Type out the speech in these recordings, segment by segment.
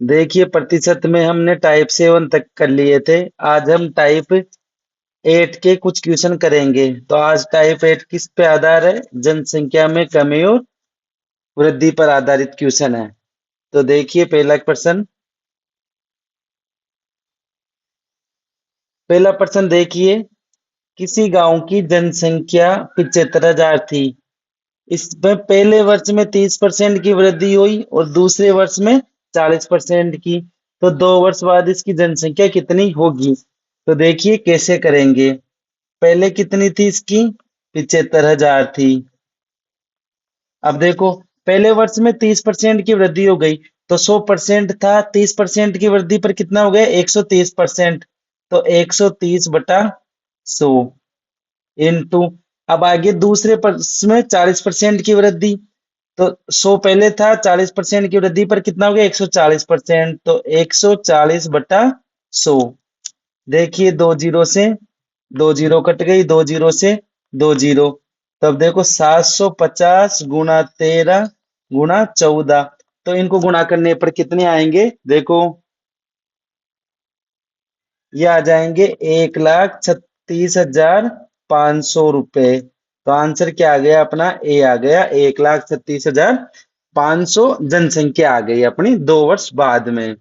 देखिए प्रतिशत में हमने टाइप 7 तक कर लिए थे। आज हम टाइप 8 के कुछ क्वेश्चन करेंगे। तो आज टाइप 8 किस पे आधार है? जनसंख्या में कमी और वृद्धि पर आधारित क्वेश्चन है। तो देखिए पहला प्रश्न देखिए। किसी गांव की जनसंख्या 75,000 थी। इसमें पहले वर्ष में 30% की वृद्धि हुई और दूसरे वर्ष में 40% की। तो 2 वर्ष बाद इसकी जनसंख्या कितनी होगी? तो देखिए कैसे करेंगे। पहले कितनी थी इसकी? 75,000 थी। अब देखो, पहले वर्ष में 30% की वृद्धि हो गई, तो 100% था। 30% की वृद्धि पर कितना हो गया? 130%। तो 130/100 इंटू। अब आगे दूसरे वर्ष में 40% की वृद्धि, तो 100 पहले था, 40% की वृद्धि पर कितना हो गया? 140%। तो 140/100। देखिए दो जीरो से दो जीरो कट गई, दो जीरो से दो जीरो। तब देखो 750 गुणा 13 गुणा 14। तो इनको गुणा करने पर कितने आएंगे? देखो ये आ जाएंगे 1,36,500 रुपए। तो आंसर क्या आ गया अपना? ए आ गया। 1,36,500 जनसंख्या आ गई अपनी 2 वर्ष बाद में।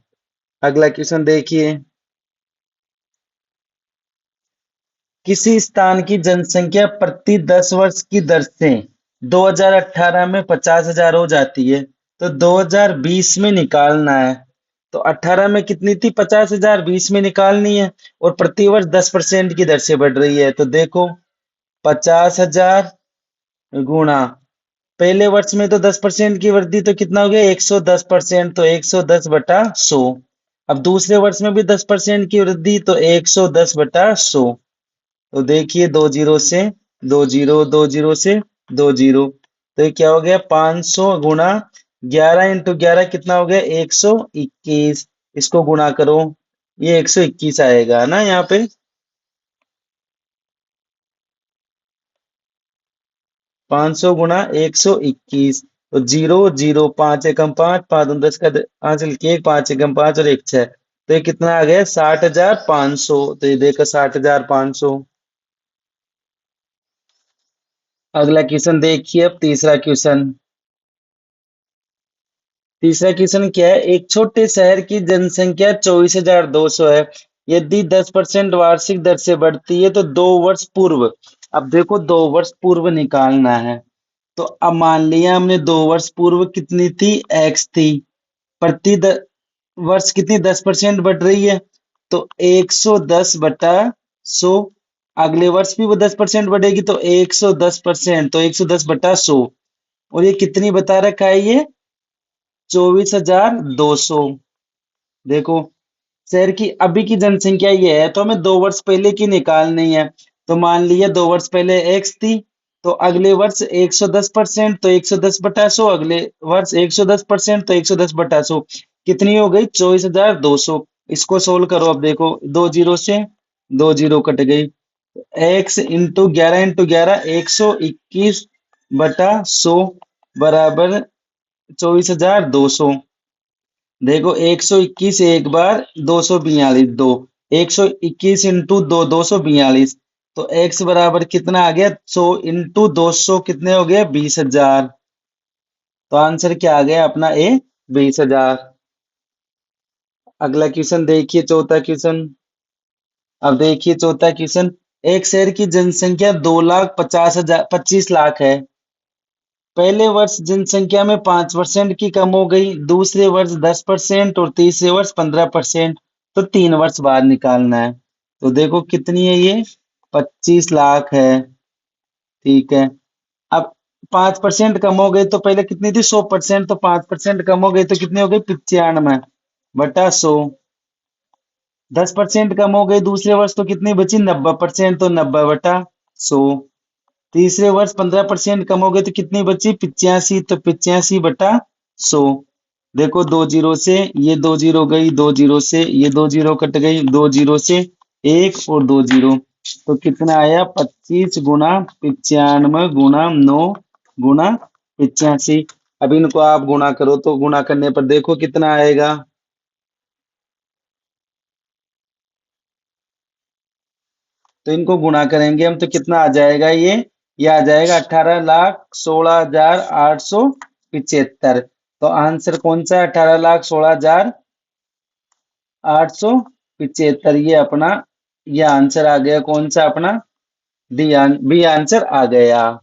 अगला क्वेश्चन देखिए। किसी स्थान की जनसंख्या प्रति 10 वर्ष की दर से 2018 में 50,000 हो जाती है। तो 2020 में निकालना है। तो 18 में कितनी थी? 50,000। 20 में निकालनी है। और प्रति वर्ष 10% की दर से बढ़ रही है। तो देखो 50,000 गुणा, पहले वर्ष में तो 10% की वृद्धि, तो कितना हो गया? 110%। तो 110/100। अब दूसरे वर्ष में भी 10% की वृद्धि, तो 110/100। तो देखिए दो जीरो से दो जीरो, दो जीरो से दो जीरो। तो ये क्या हो गया? 500 गुणा 11 इंटू 11 कितना हो गया? 121। इसको गुणा करो, ये 121 आएगा ना यहाँ पे। 500 गुणा 121। तो जीरो जीरो, पांच एकम पांच, पांच दूनी 10 का हासिल के एक, पांच एकम पांच और एक छह। तो ये कितना आ गया? 60,500। तो ये देखो 60,500। अगला क्वेश्चन देखिए। अब तीसरा क्वेश्चन क्या है? एक छोटे शहर की जनसंख्या 24,200 है। यदि 10% वार्षिक दर से बढ़ती है तो 2 वर्ष पूर्व। अब देखो 2 वर्ष पूर्व निकालना है। तो अब मान लिया हमने 2 वर्ष पूर्व कितनी थी? एक्स थी। प्रति वर्ष कितनी? 10% बढ़ रही है। तो 110/100। अगले वर्ष भी वो 10% बढ़ेगी, तो 110%। तो 110/100। और ये कितनी बता रखा है? ये 24,200। देखो शहर की अभी की जनसंख्या ये है, तो हमें 2 वर्ष पहले की निकालनी है। तो मान लिया 2 वर्ष पहले एक्स थी। तो अगले वर्ष 110%। तो 110/100। अगले वर्ष 110%। तो 110/100 कितनी हो गई? 24,200। इसको सोल्व करो। अब देखो दो जीरो से दो जीरो कट गई। एक्स इंटू 11 इंटू 11, 121/100 बराबर 24,200। देखो 121 एक बार, 242 दो, 121 इंटू दो, 242। तो एक्स बराबर कितना आ गया? 100 इंटू 200 कितने हो गए? 20,000। तो आंसर क्या आ गया अपना? ए, 20,000। अगला क्वेश्चन देखिए, चौथा क्वेश्चन। अब देखिए चौथा क्वेश्चन। एक शहर की जनसंख्या 2,50,000 25 लाख है। पहले वर्ष जनसंख्या में 5% की कम हो गई, दूसरे वर्ष 10% और तीसरे वर्ष 15%। तो 3 वर्ष बाद निकालना है। तो देखो कितनी है ये? 25 लाख है। ठीक है। अब 5% कम हो गई, तो पहले कितनी थी? 100%। तो 5% कम हो गई, तो कितनी हो गई? 95/100। 10% कम हो गई दूसरे वर्ष, तो कितनी बची? 90%। तो 90/100। तीसरे वर्ष 15% कम हो गए, तो कितनी बची? 85। तो 85/100। देखो दो जीरो से ये दो जीरो गई, दो जीरो से ये दो जीरो कट गई, दो जीरो से एक और दो जीरो। तो कितना आया? 25 गुणा 95 गुणा 9 गुणा 85। अब इनको आप गुणा करो, तो गुणा करने पर देखो कितना आएगा? तो इनको गुणा करेंगे हम तो कितना आ जाएगा ये आ जाएगा 18,16,875। तो आंसर कौन सा है? 18,16,875। ये अपना ये आंसर आ गया कौन सा अपना बी आंसर आ गया।